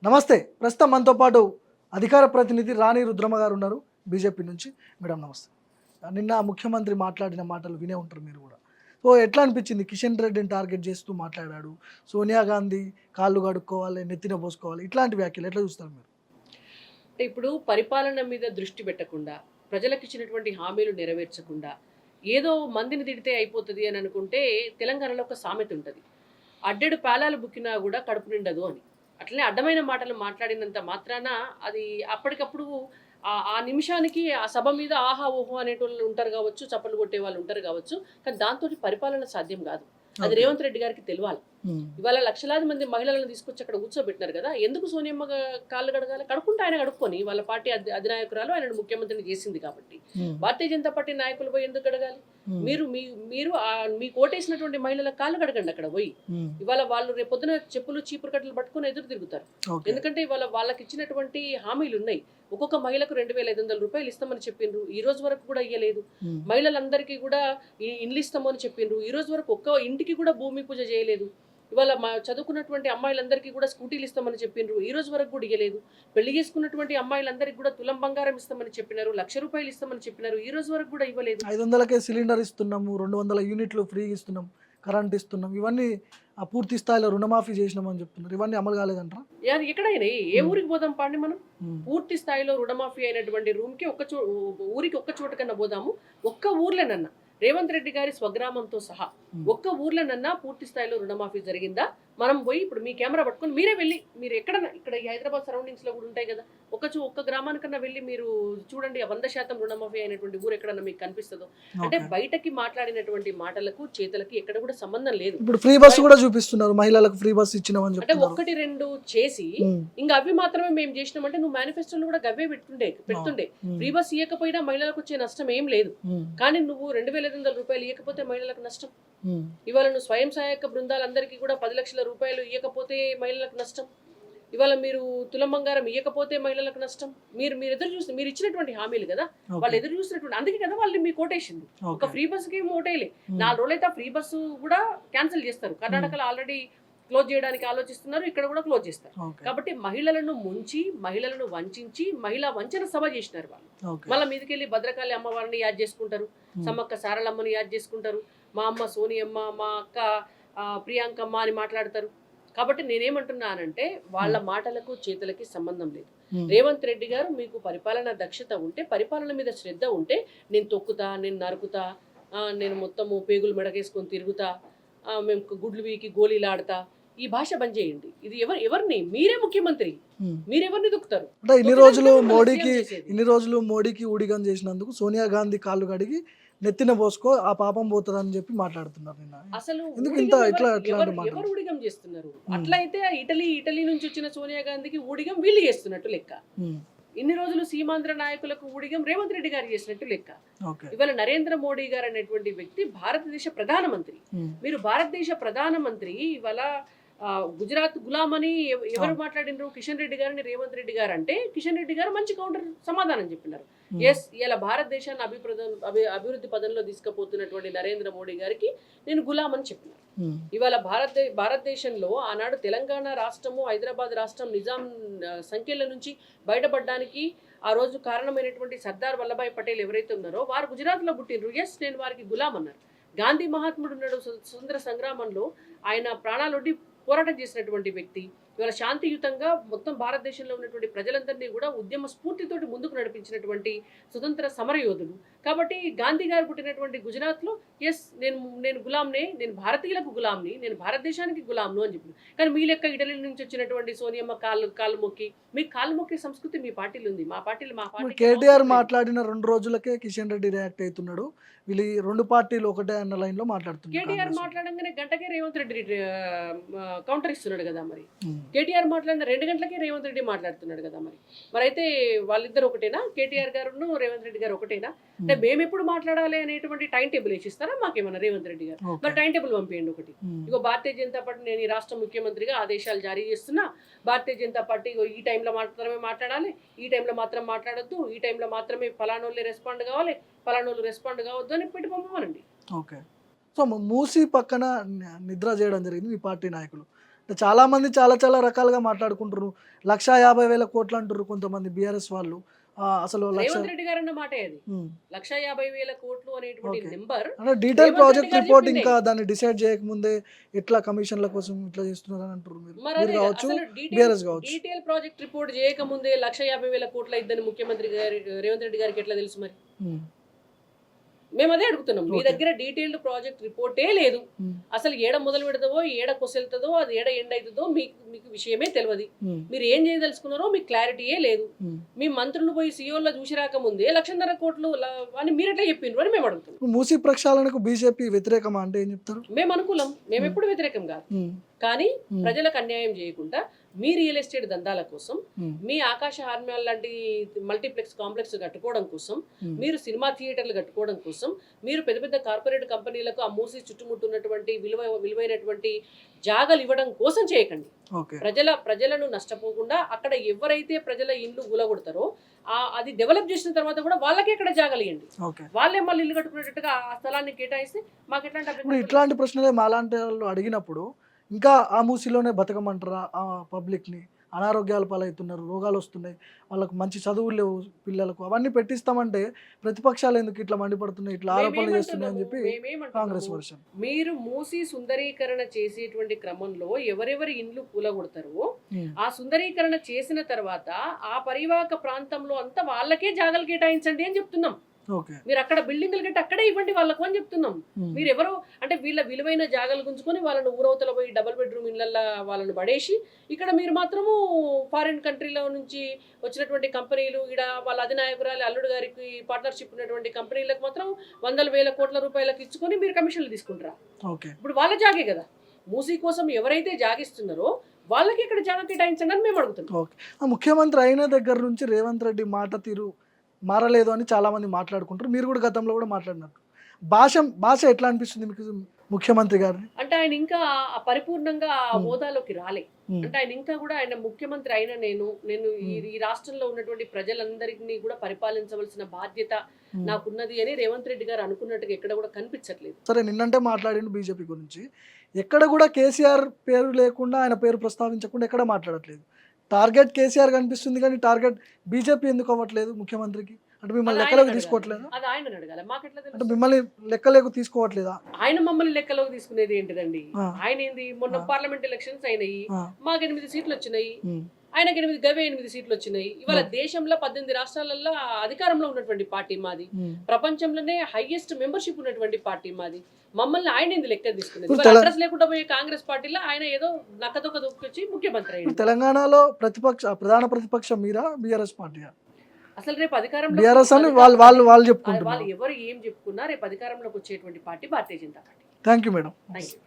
నమస్తే. ప్రస్తుతం మనతో పాటు అధికార ప్రతినిధి రాణి రుద్రమ గారు ఉన్నారు బీజేపీ నుంచి. మేడం నమస్తే. నిన్న ముఖ్యమంత్రి మాట్లాడిన మాటలు వినే ఉంటారు మీరు కూడా. సో ఎట్లా అనిపించింది? కిషన్ రెడ్డిని టార్గెట్ చేస్తూ మాట్లాడాడు. సోనియా గాంధీ కాళ్ళు కడుక్కోవాలి, నెత్తిన పోసుకోవాలి, ఇట్లాంటి వ్యాఖ్యలు ఎట్లా చూస్తారు మీరు? ఇప్పుడు పరిపాలన మీద దృష్టి పెట్టకుండా, ప్రజలకు ఇచ్చినటువంటి హామీలు నెరవేర్చకుండా, ఏదో మందిని తిడితే అయిపోతుంది అని అనుకుంటే తెలంగాణలో ఒక సామెత ఉంటుంది, అడ్డెడు పేలాలు బుక్కినా కూడా కడుపు నిండదు అని. అట్లనే అడ్డమైన మాటలు మాట్లాడినంత మాత్రాన అది అప్పటికప్పుడు ఆ నిమిషానికి ఆ సభ మీద ఆహా ఓహో అనేటోళ్ళు ఉంటారు కావచ్చు, చప్పట్లు కొట్టే వాళ్ళు ఉంటారు కావచ్చు, కానీ దాంతో పరిపాలన సాధ్యం కాదు. అది రేవంత్ రెడ్డి గారికి తెలియాలి. ఇవాళ లక్షలాది మంది మహిళలను తీసుకొచ్చి అక్కడ కూర్చోబెట్టినారు కదా, ఎందుకు సోనియమ్మ కాళ్ళు కడగాలి? కడుక్కుంటే ఆయన కడుక్కొని, వాళ్ళ పార్టీ అధినాయకురాలు ఆయన ముఖ్యమంత్రిని చేసింది కాబట్టి భారతీయ జనతా పార్టీ నాయకులు పోయి ఎందుకు కడగాలి? మీరు మీ కోటేసినటువంటి మహిళల కాళ్ళు కడగండి అక్కడ పోయి. ఇవాళ వాళ్ళు రేపొద్దున చెప్పులు చీపురు కట్టలు పట్టుకుని ఎదురు తిరుగుతారు. ఎందుకంటే ఇవాళ వాళ్ళకి ఇచ్చినటువంటి హామీలు ఉన్నాయి. ఒక్కొక్క మహిళకు 2,500 రూపాయలు ఇస్తామని చెప్పిండ్రు, ఈ రోజు వరకు కూడా ఇయ్యలేదు. మహిళలందరికీ కూడా ఇండ్లు ఇస్తామని చెప్పిండ్రు, ఈ రోజు వరకు ఒక్క ఇంటికి కూడా భూమి పూజ చేయలేదు. ఇవాళ చదువుకున్నటువంటి అమ్మాయిలందరికీ కూడా స్కూటీలు ఇస్తామని చెప్పిండ్రు, ఈ రోజు వరకు కూడా ఇవ్వలేదు. పెళ్లి చేసుకున్నటువంటి అమ్మాయిలందరికీ కూడా తులం బంగారం ఇస్తామని చెప్పినారు, 1,00,000 రూపాయలు ఇస్తామని చెప్పినారు, ఈ రోజు వరకు కూడా ఇవ్వలేదు. 500కే సిలిండర్ ఇస్తున్నాము, 200 యూనిట్లు ఫ్రీ ఇస్తున్నాం, కరెంట్ ఇస్తున్నాం, ఇవన్నీ పూర్తి స్థాయిలో రుణమాఫీ చేసినామని చెప్తున్నారు. ఇవన్నీ అమలు కాలేదంటారా? ఎక్కడైనా ఏ ఊరికి పోదాం పాండి మనం? పూర్తి స్థాయిలో రుణమాఫీ అయినటువంటి ఊరికి ఒక్క చోట కన్నా పోదాము. ఒక్క ఊర్లోనన్నా రేవంత్ రెడ్డి గారి స్వగ్రామంతో సహా ఒక్క ఊర్లోనన్నా పూర్తి స్థాయిలో రుణమాఫీ జరిగిందా? మనం పోయి ఇప్పుడు మీ కెమెరా పట్టుకొని మీరే వెళ్ళి, మీరు ఎక్కడన్నా ఇక్కడ ఈ హైదరాబాద్ సరౌండింగ్స్ లో కూడా ఉంటాయి కదా, ఒక్క గ్రామానికన్నా వెళ్ళి మీరు చూడండి, 100% రుణమాఫీ అయినటువంటి ఊరు ఎక్కడన్నా మీకు కనిపిస్తుందో? అంటే బయటకి మాట్లాడినటువంటి మాటలకు చేతలకి ఎక్కడ కూడా సంబంధం లేదు. ఇప్పుడు ఫ్రీ బస్ కూడా చూపిస్తున్నారు, మహిళలకు ఫ్రీ బస్ ఇచ్చినామని అంటే 1-2 చేసి ఇంకా అవి మాత్రమే మేము చేసినామంటే నువ్వు మేనిఫెస్టోలో కూడా గవ్వే పెడుతుండే. ఫ్రీ బస్ ఇవ్వకపోయినా మహిళలకు వచ్చే నష్టం ఏం లేదు. కానీ నువ్వు 2,500 రూపాయలు ఇవ్వకపోతే మహిళలకు నష్టం. ఇవాళ నువ్వు స్వయం సహాయక బృందాలందరికీ కూడా 10 లక్షల రూపాయలు ఇవ్వకపోతే మహిళలకు నష్టం. ఇవాళ మీరు తులం బంగారం ఇవ్వకపోతే మహిళలకు నష్టం. మీరు మీరు ఇచ్చినటువంటి హామీలు కదా, వాళ్ళు ఎదురు చూసినటువంటి, అందుకే కదా వాళ్ళు మీ కోటేసింది. ఒక ఫ్రీ బస్సుకి ఓటేలే 4 రోజులైతే ఆ ఫ్రీ బస్సు కూడా క్యాన్సిల్ చేస్తారు. కర్ణాటకలో ఆల్రెడీ క్లోజ్ చేయడానికి ఆలోచిస్తున్నారు, ఇక్కడ కూడా క్లోజ్ చేస్తారు. కాబట్టి మహిళలను ముంచి, మహిళలను వంచి, మహిళా వంచన సభ చేసినారు వాళ్ళు. వాళ్ళ మీదకెళ్ళి భద్రకాళి అమ్మవారిని యాద్ చేసుకుంటారు, సమ్మక్క సారలమ్మని యాద్ చేసుకుంటారు, మా అమ్మ సోనియమ్మ, మా అక్క ప్రియాంకమ్మ అని మాట్లాడతారు. కాబట్టి నేనేమంటున్నానంటే వాళ్ళ మాటలకు చేతులకి సంబంధం లేదు. రేవంత్ రెడ్డి గారు మీకు పరిపాలన దక్షత ఉంటే, పరిపాలన మీద శ్రద్ధ ఉంటే, నేను తొక్కుతా, నేను నరుకుతా, నేను మొత్తము పేగులు మెడకేసుకొని తిరుగుతా, మేము గుడ్లు వీకి గోళీలు ఆడతా, ఈ భాష బంద్ చేయండి. ఇది ఎవరిని? మీరే ముఖ్యమంత్రి, మీరెవరిని దొక్కుతారు? అంటే ఇన్ని రోజులు మోడీకి ఊడిగం చేసినందుకు సోనియా గాంధీ కాళ్ళు కడిగి నెత్తిన పోసుకో, ఆ పాపం పోతుందని చెప్పి మాట్లాడుతున్నారు. అసలు ఎవరు ఊడిగం చేస్తున్నారు? అట్లయితే ఇటలీ నుంచి వచ్చిన సోనియా గాంధీకి ఊడిగం వీళ్ళు చేస్తున్నట్టు లెక్క. ఇన్ని రోజులు సీమాంధ్ర నాయకులకు ఊడిగం రేవంత్ రెడ్డి గారు చేసినట్టు లెక్క. ఇవాళ నరేంద్ర మోడీ గారు అనేటువంటి వ్యక్తి భారతదేశ ప్రధానమంత్రి. మీరు భారతదేశ ప్రధానమంత్రి ఇవాళ గుజరాత్ గులాం అని ఎవరు మాట్లాడినారు? కిషన్ రెడ్డి గారిని రేవంత్ రెడ్డి గారు అంటే కిషన్ రెడ్డి గారు మంచి కౌంటర్ సమాధానం చెప్పినారు. ఎస్, ఇలా భారతదేశాన్ని అభివృద్ధి పదంలో తీసుకుపోతున్నటువంటి నరేంద్ర మోడీ గారికి నేను గులాం అని చెప్పినారు. ఇవాళ భారతదేశంలో ఆనాడు తెలంగాణ రాష్ట్రము, హైదరాబాద్ రాష్ట్రం నిజాం సంఖ్యల నుంచి బయటపడడానికి ఆ రోజు కారణమైనటువంటి సర్దార్ వల్లభాయ్ పటేల్ ఎవరైతే ఉన్నారో వారు గుజరాత్లో పుట్టినరు. ఎస్, నేను వారికి గులాం అన్నారు. గాంధీ మహాత్ముడు ఉన్నాడు, స్వతంత్ర సంగ్రామంలో ఆయన ప్రాణాలొడ్డి పోరాటం చేసినటువంటి వ్యక్తి. ఇవాళ శాంతియుతంగా మొత్తం భారతదేశంలో ఉన్నటువంటి ప్రజలందరినీ కూడా ఉద్యమ స్ఫూర్తితోటి ముందుకు నడిపించినటువంటి స్వతంత్ర సమరయోధుడు. కాబట్టి గాంధీ గారు పుట్టినటువంటి గుజరాత్లో ఎస్, నేను గులాంనే, నేను భారతీయులకు గులాంని, నేను భారతదేశానికి గులాంను అని చెప్పి. కానీ మీ లెక్క ఇటలీ నుంచి వచ్చినటువంటి సోనియమ్మ కాళ్ళు మొక్కి, మీ కాళ్ళు మొక్కే సంస్కృతి మీ పార్టీలో ఉంది. మా పార్టీ కేటీఆర్ మాట్లాడిన 2 రోజులకే కిషన్ రెడ్డి రియాక్ట్ అవుతున్నాడు. వీళ్ళు 2 పార్టీలు ఒకటే అన్న లైన్ లో మాట్లాడుతున్నారు. కేటీఆర్ మాట్లాడంగానే గంటకే రేవంత్ రెడ్డి కౌంటర్ ఇస్తున్నాడు కదా. మరి కేటీఆర్ మాట్లాడిన 2 గంటలకే రేవంత్ రెడ్డి మాట్లాడుతున్నాడు కదా. మరి అయితే వాళ్ళిద్దరు ఒకటేనా? కేటీఆర్ గారు రేవంత్ రెడ్డి గారు ఒకటేనా? అంటే మేము ఎప్పుడు మాట్లాడాలి అనేటువంటి టైం టేబుల్ వేసిస్తారా మాకేమన్నా రేవంత్ రెడ్డి గారు? మరి టైం టేబుల్ పంపించండి ఒకటి. ఇగో భారతీయ జనతా పార్టీ, నేను ఈ రాష్ట్ర ముఖ్యమంత్రిగా ఆదేశాలు జారీ చేస్తున్నా, భారతీయ జనతా పార్టీ ఈ టైంలో మాత్రమే మాట్లాడాలి, ఈ టైంలో మాత్రం మాట్లాడొద్దు, ఈ టైంలో మాత్రమే ఫలానోళ్ళే రెస్పాండ్ కావాలి, ఫలానోళ్ళు రెస్పాండ్ కావద్దు అని పెట్టి పంపమనండి. ఓకే. సో మూసి పక్కన నిద్ర చేయడం జరిగింది మీ పార్టీ నాయకులు. చాలా మంది చాలా చాలా రకాలుగా మాట్లాడుకుంటారు. 1,50,000 కోట్లు అంటారు కొంతమంది బీఆర్ఎస్ వాళ్ళు. అసలు రేవంత్ రెడ్డి గారు అన్న మాటే అది. ఉమ్. 1,50,000 కోట్లు అనేటువంటి ఓకే. నెంబర్ అంటే డీటెయిల్ రేవంత్ ప్రాజెక్ట్ రెడ్డి గారు రిపోర్ట్ చెప్పిందే. ఇంకా దాన్ని డిసైడ్ చేయకముందే ఇట్లా కమిషన్ల కోసం ఇట్లా చేస్తున్నారు అని అంటారు మీరు. మరి మీరు అదే కావచ్చు, అసలు బీఆర్ఎస్ కావచ్చు. డీటెయిల్ ప్రాజెక్ట్ రిపోర్ట్ చేయకముందే 1,50,000 కోట్ల ఇద్దని ముఖ్యమంత్రి గారి రేవంత్ రెడ్డి గారికి ఎట్లా తెలుసు మరి? ఉమ్. మేము అదే అడుగుతున్నాం. మీ ఓకే. దగ్గర డీటెయిల్డ్ ప్రాజెక్ట్ రిపోర్టే లేదు. ఉమ్. అసలు ఏడ మొదలు పెడతావో, ఏడ కొసెళ్తుందో, అది ఏడ ఎండ్ అవుతుందో మీకు విషయమే తెలియదు. ఉమ్. మీరు ఏం చేయదలుచుకున్నారో మీకు క్లారిటీయే లేదు. ఉమ్. మీ మంత్రులు పోయి సీఓలో చూసి రాకముందే 1,50,000 కోట్లు అని మీరు ఎట్లా చెప్పిండ్రు అని మేము అడుగుతున్నాం. మూసీ ప్రక్షాళనకు బీజేపీ వ్యతిరేకమా అంటే ఏం చెప్తారు? మేము అనుకూలం. మేము ఎప్పుడు వ్యతిరేకం కాదు. ఉమ్. కానీ ఉమ్. ప్రజలకు అన్యాయం చేయకుండా మీ రియల్ ఎస్టేట్ దందాల కోసం, ఉమ్. మీ ఆకాశ హార్మల్ లాంటి మల్టీప్లెక్స్ కాంప్లెక్స్ కట్టుకోవడం కోసం, ఉమ్. మీరు సినిమా థియేటర్లు కట్టుకోవడం కోసం, మీరు పెద్ద పెద్ద కార్పొరేట్ కంపెనీలకు ఆ మూసి చుట్టుముట్టున్నటువంటి విలువైనటువంటి జాగాలు ఇవ్వడం కోసం చేయకండి. ఓకే. ప్రజలను నష్టపోకుండా అక్కడ ఎవరైతే ప్రజల ఇల్లు గులగొడతారో అది డెవలప్ చేసిన తర్వాత కూడా వాళ్ళకే ఇక్కడ జాగాలు ఇవ్వండి. ఓకే. వాళ్ళే మళ్ళీ ఇల్లు కట్టుకునేటట్టుగా ఆ స్థలాన్ని కేటాయిస్తే మాకు ఎట్లాంటి ఇప్పుడు అభ్యంతరం లేదు. ఇట్లాంటి ప్రశ్నలే మాలాంటి వాళ్ళు అడిగినప్పుడు ఇంకా ఆ మూసిలోనే బతకమంటారా ఆ పబ్లిక్ని? అనారోగ్యాల పాలవుతున్నారు, రోగాలు వస్తున్నాయి, వాళ్ళకు మంచి చదువులు లేవు పిల్లలకు, అవన్నీ పెట్టిస్తామంటే ప్రతిపక్షాలు ఎందుకు ఇట్లా మండిపడుతున్నాయి, ఇట్లా ఆరోపణలు చేస్తున్నాయి అని చెప్పి కాంగ్రెస్ వర్షన్. మీరు మూసి సుందరీకరణ చేసేటువంటి క్రమంలో ఎవరెవరి ఇండ్లు కూలగొడతారో ఆ సుందరీకరణ చేసిన తర్వాత ఆ పరివాహక ప్రాంతంలో అంతా వాళ్ళకే జాగాలు కేటాయించండి అని చెప్తున్నాం. ఓకే. మీరు అక్కడ బిల్డింగ్లు కట్టి అక్కడే ఇవ్వండి వాళ్ళకు అని చెప్తున్నాం. మీరు ఎవరో అంటే వీళ్ళ విలువైన జాగాలు గుంజుకొని వాళ్ళని ఊరవతల పోయి డబుల్ బెడ్రూమ్ ఇళ్ళల్లో వాళ్ళని పడేసి ఇక్కడ మీరు మాత్రము ఫారిన్ కంట్రీలో నుంచి వచ్చినటువంటి కంపెనీలు ఇక్కడ వాళ్ళ అధినాయకురాలు అల్లుడు గారికి పార్ట్నర్షిప్ ఉన్నటువంటి కంపెనీలకు మాత్రం 100,000 కోట్ల రూపాయలకు ఇచ్చుకొని మీరు కమిషన్లు తీసుకుంటారా? ఓకే. ఇప్పుడు వాళ్ళ జాగే కదా. మూసీ కోసం ఎవరైతే జాగిస్తున్నారో వాళ్ళకి ఇక్కడ జాగా కేటాయించండి అని మేము అడుగుతున్నాం. ఓకే. ముఖ్యమంత్రి అయిన దగ్గర నుంచి రేవంత్ రెడ్డి మాట తీరు మారలేదు అని చాలా మంది మాట్లాడుకుంటారు. మీరు కూడా గతంలో కూడా మాట్లాడినట్టు భాష ఎట్లా అనిపిస్తుంది మీకు ముఖ్యమంత్రి గారిని? అంటే ఆయన ఇంకా పరిపూర్ణంగా ఆ హోదాలోకి రాలే. అంటే ఆయన ఇంకా కూడా ఆయన ముఖ్యమంత్రి అయిన నేను ఈ రాష్ట్రంలో ఉన్నటువంటి ప్రజలందరినీ కూడా పరిపాలించవలసిన బాధ్యత నాకున్నది అని రేవంత్ రెడ్డి గారు అనుకున్నట్టుగా ఎక్కడ కూడా కనిపించట్లేదు. సరే, నిన్నంటే మాట్లాడిండు బీజేపీ గురించి, ఎక్కడ కూడా కేసీఆర్ పేరు లేకుండా ఆయన పేరు ప్రస్తావించకుండా ఎక్కడ మాట్లాడట్లేదు. టార్గెట్ కేసీఆర్ కనిపిస్తుంది కానీ టార్గెట్ బీజేపీ ఎందుకు అవ్వట్లేదు ముఖ్యమంత్రికి? అంటే మిమ్మల్ని లెక్కలోకి తీసుకోవట్లేదా? అది ఆయన అడగాలి, మాకెట్లా తెలుసు? అంటే మిమ్మల్ని లెక్కలోకి తీసుకోవట్లేదా? ఆయన మమ్మల్ని లెక్కలోకి తీసుకునేది ఏంటిదండి? ఆయన ఏంది, మొన్న పార్లమెంట్ ఎలక్షన్స్ అయినాయి, మాకు 8 సీట్లు వచ్చినాయి, ఆయనకి 8 సీట్లు వచ్చినాయి. ఇవాళ దేశంలో 18 రాష్ట్రాలలో అధికారంలో ఉన్నటువంటి పార్టీ మాది, ప్రపంచంలోనే హైయెస్ట్ మెంబర్షిప్ ఉన్నటువంటి పార్టీ మాది. మమ్మల్ని ఆయన ఎందుకు లెక్క తీసుకునేది? అడ్రస్ లేకుండా పోయే కాంగ్రెస్ పార్టీలో ఆయన ఏదో నక్కతొక్క దొక్కొచ్చి ముఖ్యమంత్రి అయ్యాడు. తెలంగాణలో ప్రధాన ప్రతిపక్షం మీరా బీఆర్ఎస్ పార్టీయా? అసలు రేపు అధికారంలో బీఆర్ఎస్ అని వాళ్ళు చెప్పుకుంటున్నారు. వాళ్ళు ఎవరు ఏం చెప్పుకున్నా రేపు అధికారంలోకి వచ్చేటువంటి party Bharatiya Janata party. Thank you madam. Thank you.